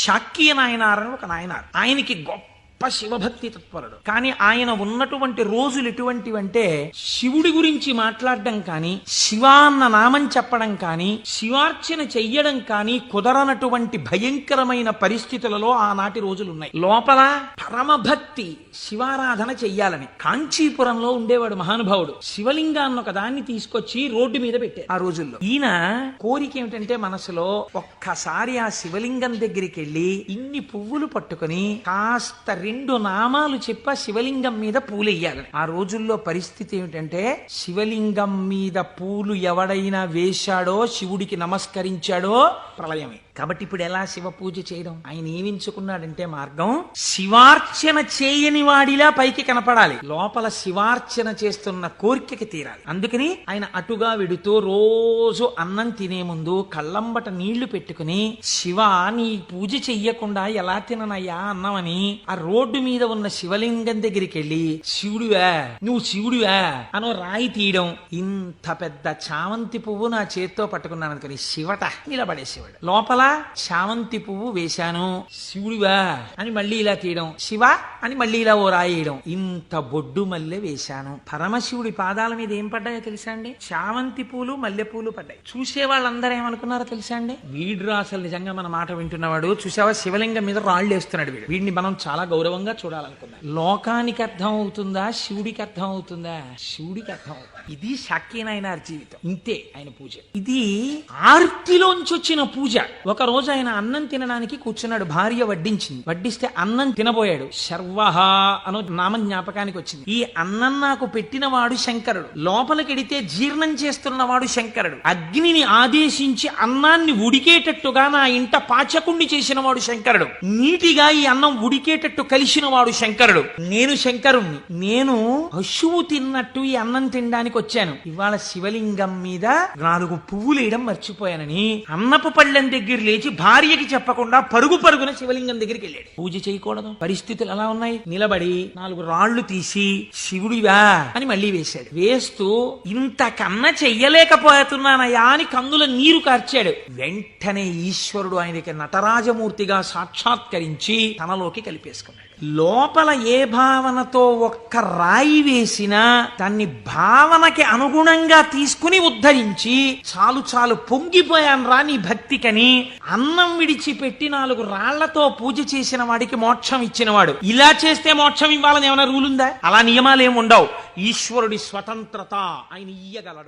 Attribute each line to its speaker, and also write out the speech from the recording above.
Speaker 1: శాక్య నాయనార్ అని ఒక నాయనార్. ఆయనకి గొప్ప శివభక్తి తత్పరుడు. కానీ ఆయన ఉన్నటువంటి రోజులు ఎటువంటివంటే శివుడి గురించి మాట్లాడడం కానీ, శివ అన్న నామం చెప్పడం కానీ, శివార్చన చెయ్యడం కానీ కుదరనటువంటి భయంకరమైన పరిస్థితులలో ఆనాటి రోజులున్నాయి. లోపల పరమభక్తి, శివారాధన చెయ్యాలని కాంచీపురంలో ఉండేవాడు మహానుభావుడు. శివలింగాన్ని ఒక దాన్ని తీసుకొచ్చి రోడ్డు మీద పెట్టారు ఆ రోజుల్లో. ఈయన కోరిక ఏమిటంటే మనసులో ఒక్కసారి ఆ శివలింగం దగ్గరికి వెళ్ళి ఇన్ని పువ్వులు పట్టుకుని కాస్త 2 నామాలు చెప్ప శివలింగం మీద పూలెయ్యాలని. ఆ రోజుల్లో పరిస్థితి ఏమిటంటే శివలింగం మీద పూలు ఎవడైనా వేశాడో, శివుడికి నమస్కరించాడో ప్రళయమే. కాబట్టి ఇప్పుడు ఎలా శివ పూజ చేయడం? ఆయన ఏమించుకున్నాడంటే మార్గం, శివార్చన చేయని వాడిలా పైకి కనపడాలి, లోపల శివార్చన చేస్తున్న కోరికకి తీరాలి. అందుకని ఆయన అటుగా వెడుతూ రోజు అన్నం తినే ముందు కళ్ళంబట నీళ్లు పెట్టుకుని, శివ నీ పూజ చెయ్యకుండా ఎలా తిననయ్యా అన్నమని ఆ రోడ్డు మీద ఉన్న శివలింగం దగ్గరికి వెళ్ళి, శివుడివా నువ్వు శివుడివా అనో రాయి తీయడం. ఇంత పెద్ద చామంతి పువ్వు నా చేత్తో పట్టుకున్నాను అనుకుని శివట నిలబడేసేవాడు. లోపల చామంతి పువ్వు వేశాను, శివుడివా అని మళ్ళీ ఇలా తీయడం, శివ అని మళ్ళీ ఇలా ఓ రాయేయడం. ఇంత బొడ్డు మల్లె వేశాను. పరమశివుడి పాదాల మీద ఏం పడ్డాయో తెలుసా అండి? చామంతి పూలు, మల్లె పూలు పడ్డాయి. చూసే వాళ్ళందరూ ఏమనుకున్నారో తెలుసా అండి? వీడు అసలు నిజంగా మన మాట వింటున్నవాడు, చూసావా శివలింగం మీద రాళ్ళు వేస్తున్నాడు వీడు, వీడిని మనం చాలా గౌరవంగా చూడాలనుకున్నాం. లోకానికి అర్థం అవుతుందా, శివుడికి అర్థం అవుతుందా? శివుడికి అర్థం అవుతుంది. ఇది శాక్యనాయనార్ జీవితం. ఇంతే ఆయన పూజ. ఇది ఆర్తిలోంచి వచ్చిన పూజ. ఒక రోజు ఆయన అన్నం తినడానికి కూర్చున్నాడు, భార్య వడ్డించింది. వడ్డిస్తే అన్నం తినబోయాడు. శర్వహ అనో నామం జ్ఞాపకానికి వచ్చింది. ఈ అన్నం నాకు పెట్టిన వాడు శంకరుడు, లోపలికెడితే జీర్ణం చేస్తున్నవాడు శంకరుడు, అగ్నిని ఆదేశించి అన్నాన్ని ఉడికేటట్టుగా నా ఇంట పాచకుణ్ణి చేసిన వాడు శంకరుడు, నీటిగా ఈ అన్నం ఉడికేటట్టు కలిసిన వాడు శంకరుడు. నేను శంకరుణ్ణి, నేను పశువు తిన్నట్టు ఈ అన్నం తినడానికి వచ్చాను. ఇవాళ శివలింగం మీద 4 పువ్వులు వేయడం మర్చిపోయానని అన్నపు పళ్ళెం దగ్గర లేచి భార్యకి చెప్పకుండా పరుగున శివలింగం దగ్గరికి వెళ్ళాడు. పూజ చేయకూడదు. పరిస్థితులు ఎలా ఉన్నాయి? నిలబడి 4 రాళ్లు తీసి శివుడివా అని మళ్ళీ వేశాడు. వేస్తూ ఇంతకన్నా చెయ్యలేకపోతున్నానయా అని కన్నుల నీరు కార్చాడు. వెంటనే ఈశ్వరుడు ఆయనకి నటరాజమూర్తిగా సాక్షాత్కరించి తనలోకి కలిపేసుకున్నాడు. లోపల ఏ భావనతో ఒక్క రాయి వేసినా దాన్ని భావనకి అనుగుణంగా తీసుకుని ఉద్ధరించి, చాలు పొంగిపోయాను రా నీ భక్తికని అన్నం విడిచిపెట్టి 4 రాళ్లతో పూజ చేసిన వాడికి మోక్షం ఇచ్చినవాడు. ఇలా చేస్తే మోక్షం ఇవ్వాలని ఏమైనా రూల్ ఉందా? అలా నియమాలు ఏమి ఉండవు. ఈశ్వరుడి స్వతంత్రత, ఆయన ఇయ్యగలడు.